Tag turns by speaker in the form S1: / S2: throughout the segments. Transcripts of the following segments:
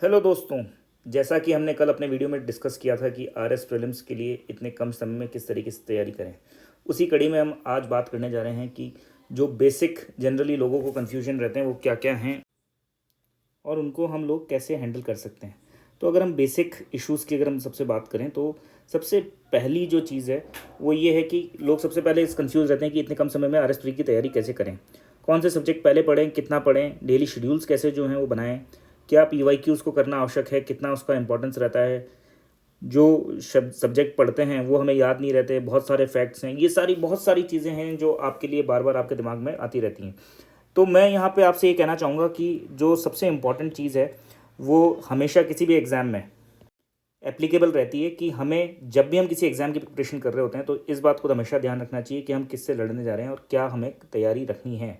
S1: Hello दोस्तों। जैसा कि हमने कल अपने वीडियो में डिस्कस किया था कि आरएस प्रीलिम्स के लिए इतने कम समय में किस तरीके से तैयारी करें, उसी कड़ी में हम आज बात करने जा रहे हैं कि जो बेसिक जनरली लोगों को कन्फ्यूजन रहते हैं वो क्या क्या हैं और उनको हम लोग कैसे हैंडल कर सकते हैं। तो अगर हम बेसिक इश्यूज़ की अगर हम सबसे बात करें तो सबसे पहली जो चीज़ है वो ये है कि लोग सबसे पहले इस कन्फ्यूज़ रहते हैं कि इतने कम समय में आरएस प्री की तैयारी कैसे करें, कौन से सब्जेक्ट पहले पढ़ें, कितना पढ़ें, डेली शेड्यूल्स कैसे जो हैं वो बनाएं, क्या पीवाईक्यूज़ को करना आवश्यक है, कितना उसका इंपॉर्टेंस रहता है, जो शब्द सब्जेक्ट पढ़ते हैं वो हमें याद नहीं रहते, बहुत सारे फैक्ट्स हैं, ये सारी बहुत सारी चीज़ें हैं जो आपके लिए बार बार आपके दिमाग में आती रहती हैं। तो मैं यहाँ पे आपसे ये कहना चाहूँगा कि जो सबसे इम्पॉर्टेंट चीज़ है वो हमेशा किसी भी एग्ज़ाम में एप्लीकेबल रहती है कि हमें जब भी हम किसी एग्ज़ाम की प्रिपरेशन कर रहे होते हैं तो इस बात को तो हमेशा ध्यान रखना चाहिए कि हम किससे लड़ने जा रहे हैं और क्या हमें तैयारी रखनी है।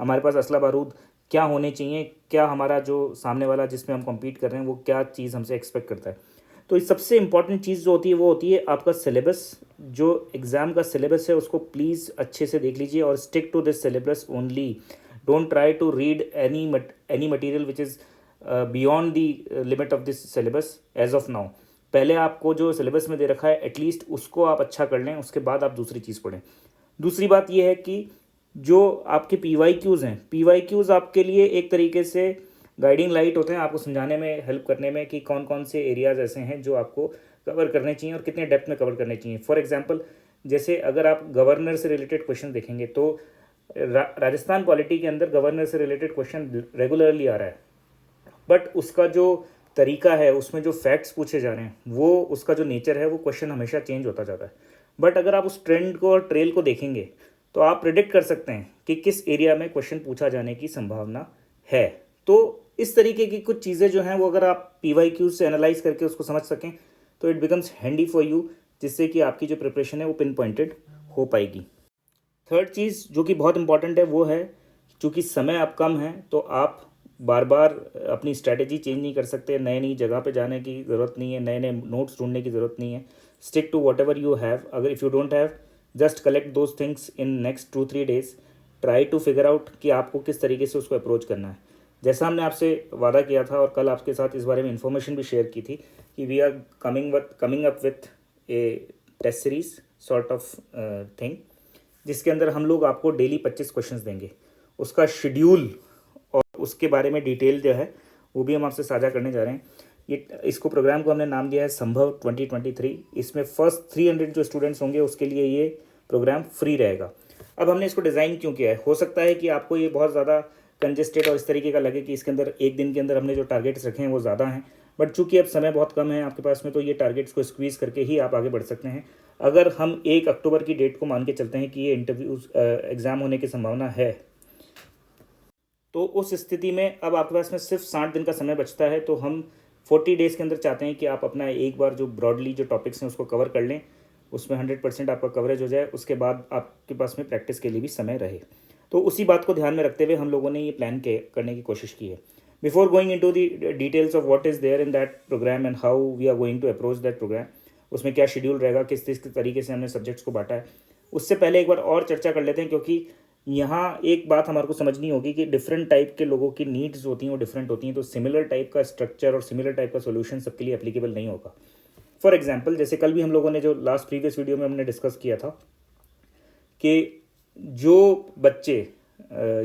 S1: हमारे पास असला बारूद क्या होने चाहिए, क्या हमारा जो सामने वाला जिसमें हम कम्पीट कर रहे हैं वो क्या चीज़ हमसे एक्सपेक्ट करता है। तो इस सबसे इम्पॉर्टेंट चीज़ जो होती है वो होती है आपका सिलेबस। जो एग्ज़ाम का सिलेबस है उसको प्लीज़ अच्छे से देख लीजिए और stick to this syllabus only. Don't try to read any material which is beyond the limit of this syllabus as of now. पहले आपको जो सिलेबस में दे रखा है एटलीस्ट उसको आप अच्छा कर लें, उसके बाद आप दूसरी चीज़ पढ़ें। दूसरी बात यह है कि जो आपके पीवाईक्यूज़ हैं, पीवाईक्यूज़ आपके लिए एक तरीके से गाइडिंग लाइट होते हैं, आपको समझाने में हेल्प करने में कि कौन कौन से एरियाज़ ऐसे हैं जो आपको कवर करने चाहिए और कितने डेप्थ में कवर करने चाहिए। फॉर एग्जांपल, जैसे अगर आप गवर्नर से रिलेटेड क्वेश्चन देखेंगे तो राजस्थान पॉलिटी के अंदर गवर्नर से रिलेटेड क्वेश्चन रेगुलरली आ रहा है, बट उसका जो तरीका है, उसमें जो फैक्ट्स पूछे जा रहे हैं, वो उसका जो नेचर है वो क्वेश्चन हमेशा चेंज होता जाता है। बट अगर आप उस ट्रेंड को और ट्रेल को देखेंगे तो आप प्रिडिक्ट कर सकते हैं कि किस एरिया में क्वेश्चन पूछा जाने की संभावना है। तो इस तरीके की कुछ चीज़ें जो हैं वो अगर आप पीवाईक्यू से एनालाइज करके उसको समझ सकें तो it becomes handy for you, जिससे कि आपकी जो प्रिपरेशन है वो पिन पॉइंटेड हो पाएगी। थर्ड चीज़ जो कि बहुत इंपॉर्टेंट है वो है, चूँकि समय अब कम है तो आप बार बार अपनी स्ट्रैटेजी चेंज नहीं कर सकते, नई नई जगह पे जाने की ज़रूरत नहीं है, नए नए नोट्स ढूंढने की ज़रूरत नहीं है। Stick to whatever you have. अगर if you don't have, just collect those things in next 2-3 days। Try to figure out कि आपको किस तरीके से उसको अप्रोच करना है। जैसा हमने आपसे वादा किया था और कल आपके साथ इस बारे में इंफॉर्मेशन भी शेयर की थी कि we are coming up with a test series sort of thing, जिसके अंदर हम लोग आपको डेली 25 क्वेश्चंस देंगे। उसका शेड्यूल और उसके बारे में डिटेल जो है वो भी हम आपसे साझा करने जा रहे हैं। इसको प्रोग्राम को हमने नाम दिया है संभव 2023। इसमें फर्स्ट 300 जो स्टूडेंट्स होंगे उसके लिए ये प्रोग्राम फ्री रहेगा। अब हमने इसको डिज़ाइन क्यों किया है, हो सकता है कि आपको ये बहुत ज़्यादा कंजेस्टेड और इस तरीके का लगे कि इसके अंदर एक दिन के अंदर हमने जो टारगेट्स रखे हैं वो ज़्यादा हैं, बट चूंकि अब समय बहुत कम है आपके पास में तो ये टारगेट्स को स्क्वीज़ करके ही आप आगे बढ़ सकते हैं। अगर हम 1 अक्टूबर की डेट को मान के चलते हैं कि ये इंटरव्यूज़ एग्ज़ाम होने की संभावना है, तो उस स्थिति में अब आपके पास में सिर्फ 60 दिन का समय बचता है। तो हम 40 डेज़ के अंदर चाहते हैं कि आप अपना एक बार जो ब्रॉडली जो टॉपिक्स हैं उसको कवर कर लें, उसमें 100% आपका कवरेज हो जाए, उसके बाद आपके पास में प्रैक्टिस के लिए भी समय रहे। तो उसी बात को ध्यान में रखते हुए हम लोगों ने ये प्लान करने की कोशिश की है। Before going into the details of what is there in that programme and how we are going to approach that programme, उसमें क्या शेड्यूल रहेगा, किस किस तरीके से हमने सब्जेक्ट्स को बांटा है, उससे पहले एक बार और चर्चा कर लेते हैं। क्योंकि यहाँ एक बात हमारे को समझनी होगी कि डिफरेंट टाइप के लोगों की नीड्स होती हैं वो डिफरेंट होती हैं, तो सिमिलर टाइप का स्ट्रक्चर और सिमिलर टाइप का सोल्यूशन सबके लिए एप्लीकेबल नहीं होगा। फॉर एग्जांपल, जैसे कल भी हम लोगों ने जो लास्ट प्रीवियस वीडियो में हमने डिस्कस किया था कि जो बच्चे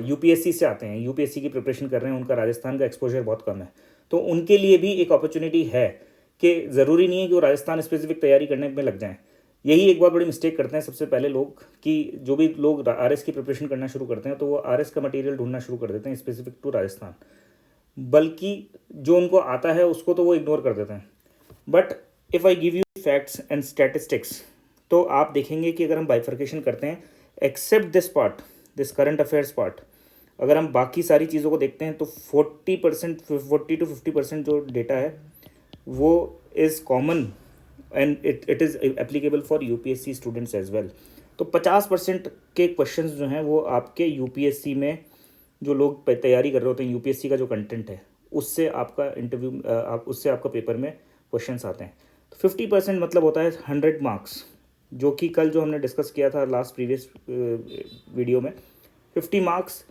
S1: यूपीएससी से आते हैं, यूपीएससी की प्रिपरेशन कर रहे हैं, उनका राजस्थान का एक्सपोजर बहुत कम है, तो उनके लिए भी एक अपॉर्चुनिटी है कि ज़रूरी नहीं है कि वो राजस्थान स्पेसिफिक तैयारी करने में लग जाएं। यही एक बहुत बड़ी मिस्टेक करते हैं सबसे पहले लोग कि जो भी लोग आरएस की प्रिपरेशन करना शुरू करते हैं तो वो आरएस का मटेरियल ढूंढना शुरू कर देते हैं स्पेसिफिक टू राजस्थान, बल्कि जो उनको आता है उसको तो वो इग्नोर कर देते हैं। But if I give you facts and statistics, तो आप देखेंगे कि अगर हम बाइफर्केशन करते हैं, except this part, this current affairs part, अगर हम बाकी सारी चीज़ों को देखते हैं तो 40% जो डेटा है वो is common and it is applicable for UPSC students as well. तो 50% के क्वेश्चंस जो हैं वो आपके यूपीएससी में जो लोग तैयारी कर रहे होते हैं, यूपीएससी का जो कंटेंट है उससे आपका इंटरव्यू उससे आपका पेपर में क्वेश्चंस आते हैं। तो 50% मतलब होता है 100 मार्क्स, जो कि कल जो हमने डिस्कस किया था लास्ट प्रीवियस वीडियो में। 50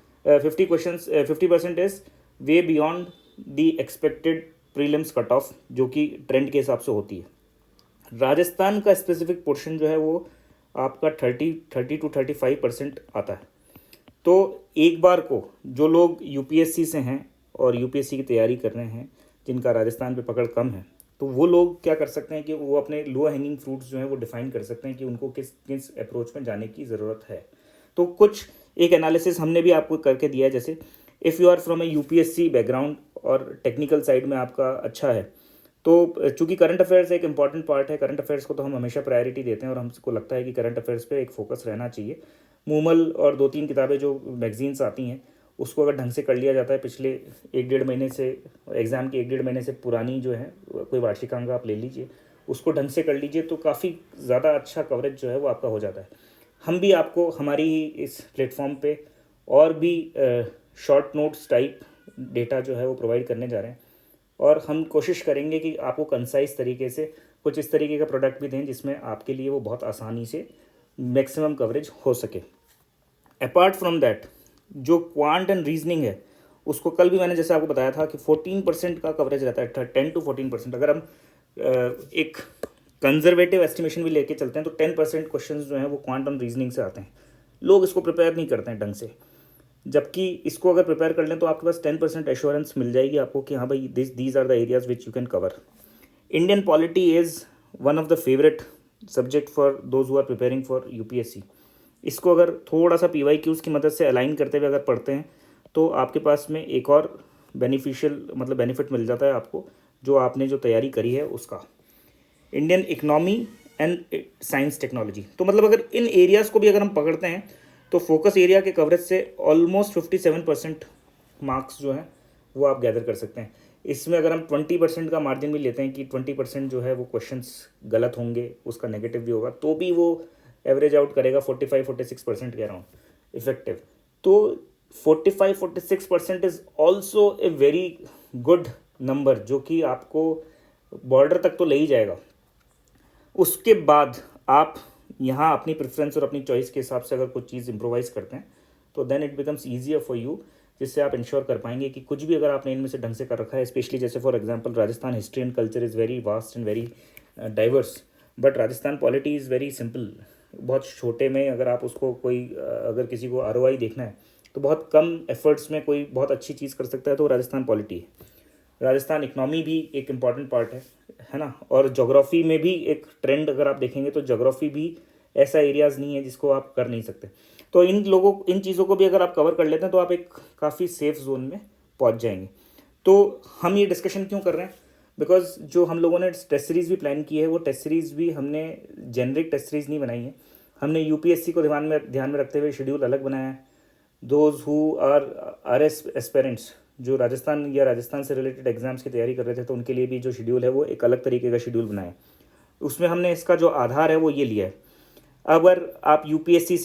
S1: questions, 50% is way beyond the expected prelims cut off जो कि ट्रेंड के हिसाब से होती है। राजस्थान का स्पेसिफिक पोर्शन जो है वो आपका 30 to 35% आता है। तो एक बार को जो लोग यूपीएससी से हैं और यूपीएससी की तैयारी कर रहे हैं, जिनका राजस्थान पे पकड़ कम है, तो वो लोग क्या कर सकते हैं कि वो अपने लो हैंगिंग फ्रूट्स जो हैं वो डिफाइन कर सकते हैं कि उनको किस किस अप्रोच में जाने की ज़रूरत है। तो कुछ एक एनालिसिस हमने भी आपको करके दिया है। जैसे if you are from a UPSC background और टेक्निकल साइड में आपका अच्छा है, तो चूंकि करंट अफेयर्स एक इंपॉर्टेंट पार्ट है, करंट अफेयर्स को तो हम हमेशा प्रायोरिटी देते हैं और हमको लगता है कि करंट अफेयर्स पे एक फोकस रहना चाहिए। मूमल और 2-3 किताबें जो मैगजीन्स आती हैं उसको अगर ढंग से कर लिया जाता है, पिछले 1-1.5 महीने से, एग्ज़ाम के 1-1.5 महीने से पुरानी जो है कोई वार्षिकांक आप ले लीजिए, उसको ढंग से कर लीजिए तो काफ़ी ज़्यादा अच्छा कवरेज जो है वो आपका हो जाता है। हम भी आपको हमारी ही इस प्लेटफॉर्म पे और भी शॉर्ट नोट्स टाइप डेटा जो है वो प्रोवाइड करने जा रहे हैं और हम कोशिश करेंगे कि आपको कंसाइज तरीके से कुछ इस तरीके का प्रोडक्ट भी दें जिसमें आपके लिए वो बहुत आसानी से मैक्सिमम कवरेज हो सके। अपार्ट फ्रॉम दैट, जो क्वांट एंड रीजनिंग है उसको कल भी मैंने जैसे आपको बताया था कि 14% का कवरेज रहता है, 10 to 14%। अगर हम एक कंजर्वेटिव एस्टिमेशन भी लेके चलते हैं तो 10% क्वेश्चंस जो हैं वो क्वांट एंड रीजनिंग से आते हैं। लोग इसको प्रिपेयर नहीं करते हैं ढंग से, जबकि इसको अगर प्रिपेयर कर लें तो आपके पास 10% एश्योरेंस मिल जाएगी आपको कि हाँ भाई these are the areas which you can cover. Indian polity is one of the favourite subject for those who are preparing for UPSC. इसको अगर थोड़ा सा PYQs की मदद से अलाइन करते हुए अगर पढ़ते हैं तो आपके पास में एक और बेनिफिशियल मतलब बेनिफिट मिल जाता है आपको, जो आपने जो तैयारी करी है उसका। Indian economy and science technology, तो मतलब अगर इन एरियाज़ को भी अगर हम पकड़ते हैं तो फोकस एरिया के कवरेज से ऑलमोस्ट 57% मार्क्स जो हैं वो आप गैदर कर सकते हैं। इसमें अगर हम 20% का मार्जिन भी लेते हैं कि 20% जो है वो क्वेश्चंस गलत होंगे, उसका नेगेटिव भी होगा, तो भी वो एवरेज आउट करेगा 45-46% के अराउंड इफेक्टिव। तो 45-46% is also a very good number, जो कि आपको बॉर्डर तक तो ले ही जाएगा। उसके बाद आप यहाँ अपनी प्रेफरेंस और अपनी चॉइस के हिसाब से अगर कुछ चीज़ इम्प्रोवाइज़ करते हैं तो then it becomes easier for you, जिससे आप इंश्योर कर पाएंगे कि कुछ भी अगर आपने इनमें से ढंग से कर रखा है, स्पेशली जैसे for example Rajasthan history and culture is very vast and very diverse, but Rajasthan polity is very simple. बहुत छोटे में अगर आप उसको कोई अगर किसी को ROI देखना है तो बहुत कम एफर्ट्स में कोई बहुत अच्छी चीज़ कर सकता है, तो राजस्थान पॉलिटी है। राजस्थान इकनॉमी भी एक इम्पॉर्टेंट पार्ट है ना। और जोग्राफ़ी में भी एक ट्रेंड अगर आप देखेंगे तो जोग्राफ़ी भी ऐसा एरियाज़ नहीं है जिसको आप कर नहीं सकते। तो इन चीज़ों को भी अगर आप कवर कर लेते हैं तो आप एक काफ़ी सेफ जोन में पहुंच जाएंगे। तो हम ये डिस्कशन क्यों कर रहे हैं, बिकॉज जो हम लोगों ने टेस्ट सीरीज़ भी प्लान की है वो टेस्ट सीरीज़ भी हमने जेनरिक टेस्ट सीरीज़ नहीं बनाई है, हमने यूपीएससी को ध्यान में रखते हुए शेड्यूल अलग बनाया है। Those who are RS aspirants जो राजस्थान से रिलेटेड एग्जाम्स की तैयारी कर रहे थे तो उनके लिए भी जो शेड्यूल है वो एक अलग तरीके का शेड्यूल बनाया है। उसमें हमने इसका जो आधार है वो ये लिया है, अगर आप यूपीएससी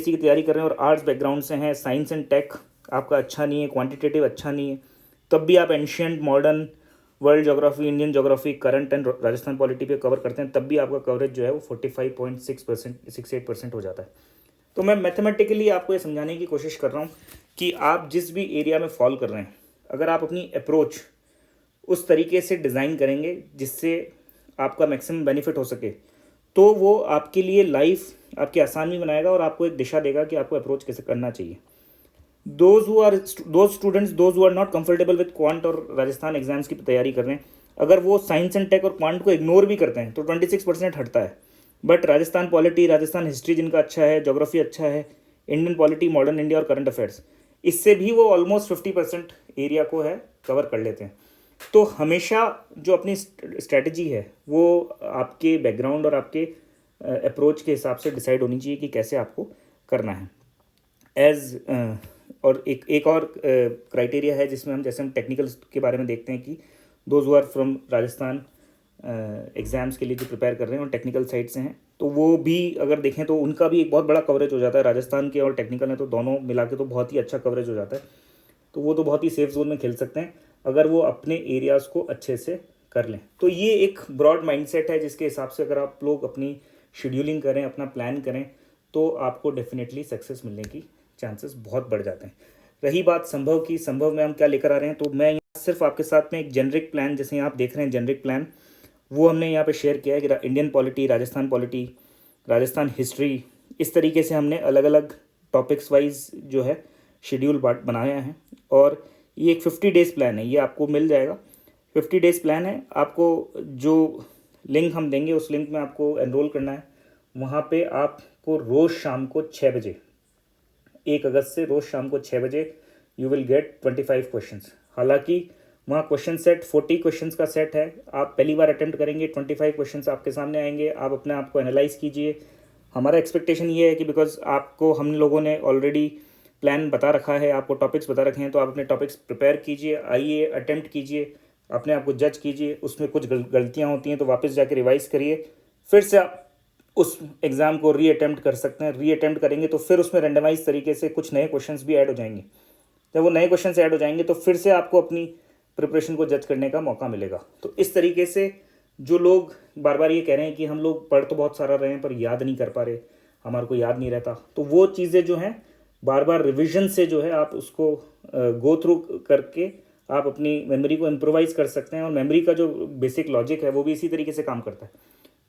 S1: की तैयारी कर रहे हैं और आर्ट्स बैकग्राउंड से हैं, साइंस एंड टेक आपका अच्छा नहीं है, क्वांटिटेटिव अच्छा नहीं है, तब भी आप ancient, modern, world geography, Indian geography, current and Rajasthan polity पे कवर करते हैं, तब भी आपका कवरेज जो है वो 45.68% हो जाता है। तो मैं मैथमेटिकली आपको ये समझाने की कोशिश कर रहा हूँ कि आप जिस भी एरिया में फॉल कर रहे हैं, अगर आप अपनी अप्रोच उस तरीके से डिज़ाइन करेंगे जिससे आपका मैक्सिमम बेनिफिट हो सके, तो वो आपके लिए लाइफ आपकी आसान भी बनाएगा और आपको एक दिशा देगा कि आपको अप्रोच कैसे करना चाहिए। Those students who are not comfortable with quant और राजस्थान एग्जाम्स की तैयारी कर रहे हैं, अगर वो साइंस एंड टेक और क्वांट को इग्नोर भी करते हैं तो 26% हटता है। But Rajasthan polity, Rajasthan history जिनका अच्छा है, ज्योग्राफी अच्छा है, इंडियन पॉलिटी, मॉडर्न इंडिया और करंट अफेयर्स, इससे भी वो ऑलमोस्ट 50% एरिया को है कवर कर लेते हैं। तो हमेशा जो अपनी स्ट्रैटेजी है वो आपके बैकग्राउंड और आपके अप्रोच के हिसाब से डिसाइड होनी चाहिए कि कैसे आपको करना है। और एक और क्राइटेरिया है जिसमें हम टेक्निकल के बारे में देखते हैं कि those who are from Rajasthan exams के लिए जो प्रिपेयर कर रहे हैं और टेक्निकल साइड से हैं, तो वो भी अगर देखें तो उनका भी एक बहुत बड़ा कवरेज हो जाता है। राजस्थान के और टेक्निकल है तो दोनों मिला के तो बहुत ही अच्छा कवरेज हो जाता है। तो वो तो बहुत ही सेफ जोन में खेल सकते हैं अगर वो अपने एरियाज़ को अच्छे से कर लें। तो ये एक ब्रॉड माइंडसेट है जिसके हिसाब से अगर आप लोग अपनी शेड्यूलिंग करें, अपना प्लान करें, तो आपको डेफिनेटली सक्सेस मिलने की चांसेस बहुत बढ़ जाते हैं। रही बात संभव की, संभव में हम क्या लेकर आ रहे हैं, तो मैं यहाँ सिर्फ आपके साथ में एक जेनरिक प्लान, जैसे आप देख रहे हैं जेनरिक प्लान, वो हमने यहाँ पे शेयर किया है कि इंडियन पॉलिटी, राजस्थान हिस्ट्री, इस तरीके से हमने अलग अलग टॉपिक्स वाइज जो है शेड्यूल बनाया है। और ये एक 50 डेज़ प्लान है, ये आपको मिल जाएगा। 50 डेज़ प्लान है। आपको जो लिंक हम देंगे उस लिंक में आपको एनरोल करना है। वहाँ पे आपको रोज़ शाम को 6 बजे, 1 अगस्त से रोज़ शाम को 6 बजे यू विल गेट 25 क्वेश्चंस। हालांकि वहाँ क्वेश्चन सेट 40 क्वेश्चंस का सेट है। आप पहली बार अटेम्प्ट करेंगे, 25 क्वेश्चंस आपके सामने आएंगे, आप अपने आप को एनालाइज कीजिए। हमारा एक्सपेक्टेशन ये है कि बिकॉज आपको हम लोगों ने ऑलरेडी प्लान बता रखा है, आपको टॉपिक्स बता रखे हैं, तो आप अपने टॉपिक्स प्रिपेयर कीजिए, आइए अटेम्प्ट कीजिए, अपने आप को जज कीजिए। उसमें कुछ गलतियाँ होती हैं तो वापस जाके रिवाइज करिए, फिर से आप उस एग्ज़ाम को री अटेम्प्ट कर सकते हैं। री अटेम्प्ट करेंगे तो फिर उसमें रेंडमाइज तरीके से कुछ नए क्वेश्चंस भी ऐड हो जाएंगे। जब वो नए क्वेश्चंस ऐड हो जाएंगे तो फिर से आपको अपनी प्रिपरेशन को जज करने का मौका मिलेगा। तो इस तरीके से जो लोग बार बार ये कह रहे हैं कि हम लोग पढ़ तो बहुत सारा रहे हैं पर याद नहीं कर पा रहे, हमारे को याद नहीं रहता, तो वो चीज़ें जो हैं बार बार रिविजन से जो है आप उसको गो थ्रू करके आप अपनी मेमोरी को इम्प्रोवाइज़ कर सकते हैं। और मेमोरी का जो बेसिक लॉजिक है वो भी इसी तरीके से काम करता है।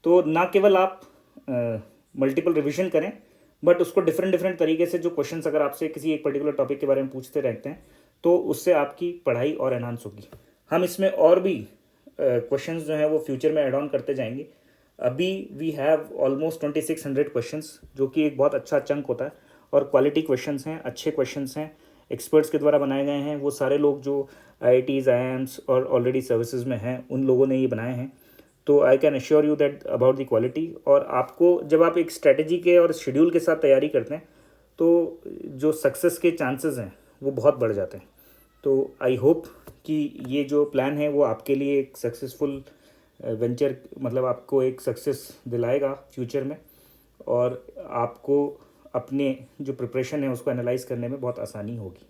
S1: तो ना केवल आप मल्टीपल रिविजन करें, बट उसको डिफरेंट तरीके से जो क्वेश्चंस अगर आपसे किसी एक पर्टिकुलर टॉपिक के बारे में पूछते रहते हैं तो उससे आपकी पढ़ाई और एनहांस होगी। हम इसमें और भी क्वेश्चंस जो हैं वो फ्यूचर में ऐड ऑन करते जाएंगे। अभी वी हैव ऑलमोस्ट 2600 क्वेश्चंस, जो कि एक बहुत अच्छा चंक होता है और क्वालिटी क्वेश्चंस हैं, अच्छे क्वेश्चंस हैं, एक्सपर्ट्स के द्वारा बनाए गए हैं। वो सारे लोग जो IITs, IIMs और ऑलरेडी सर्विसेज में हैं उन लोगों ने ये बनाए हैं। तो I can assure you that about the quality. और आपको जब आप एक स्ट्रेटजी के और शेड्यूल के साथ तैयारी करते हैं तो जो सक्सेस के चांसेस हैं वो बहुत बढ़ जाते हैं। तो आई होप कि ये जो प्लान है वो आपके लिए एक सक्सेसफुल वेंचर, मतलब आपको एक सक्सेस दिलाएगा फ्यूचर में, और आपको अपने जो प्रिपरेशन है उसको एनालाइज करने में बहुत आसानी होगी।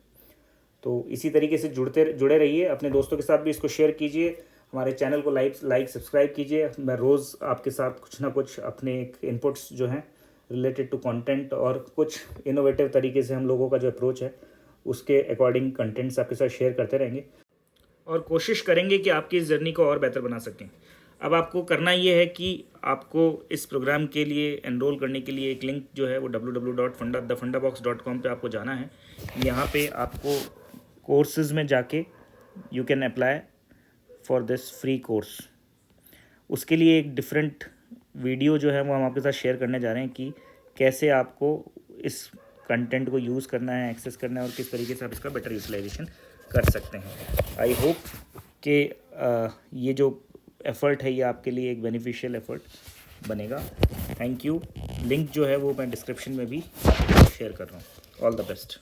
S1: तो इसी तरीके से जुड़े रहिए, अपने दोस्तों के साथ भी इसको शेयर कीजिए, हमारे चैनल को लाइक सब्सक्राइब कीजिए। मैं रोज़ आपके साथ कुछ ना कुछ अपने एक इनपुट्स जो हैं रिलेटेड टू कंटेंट और कुछ इनोवेटिव तरीके से हम लोगों का जो अप्रोच है उसके अकॉर्डिंग कंटेंट्स आपके साथ शेयर करते रहेंगे और कोशिश करेंगे कि आपकी इस जर्नी को और बेहतर बना सकें। अब आपको करना ये है कि आपको इस प्रोग्राम के लिए एनरोल करने के लिए एक लिंक जो है वो www.thefundabox.com पे आपको जाना है। यहाँ पे आपको कोर्सेज में जाके you can apply for this free course. उसके लिए एक डिफरेंट वीडियो जो है वो हम आपके साथ शेयर करने जा रहे हैं कि कैसे आपको इस कंटेंट को यूज़ करना है, एक्सेस करना है और किस तरीके से आप इसका बेटर यूटिलाइजेशन कर सकते हैं। आई होप कि ये जो एफ़र्ट है ये आपके लिए एक बेनिफिशियल एफ़र्ट बनेगा। Thank you. लिंक जो है वो मैं डिस्क्रिप्शन में भी शेयर कर रहा हूँ। All the best.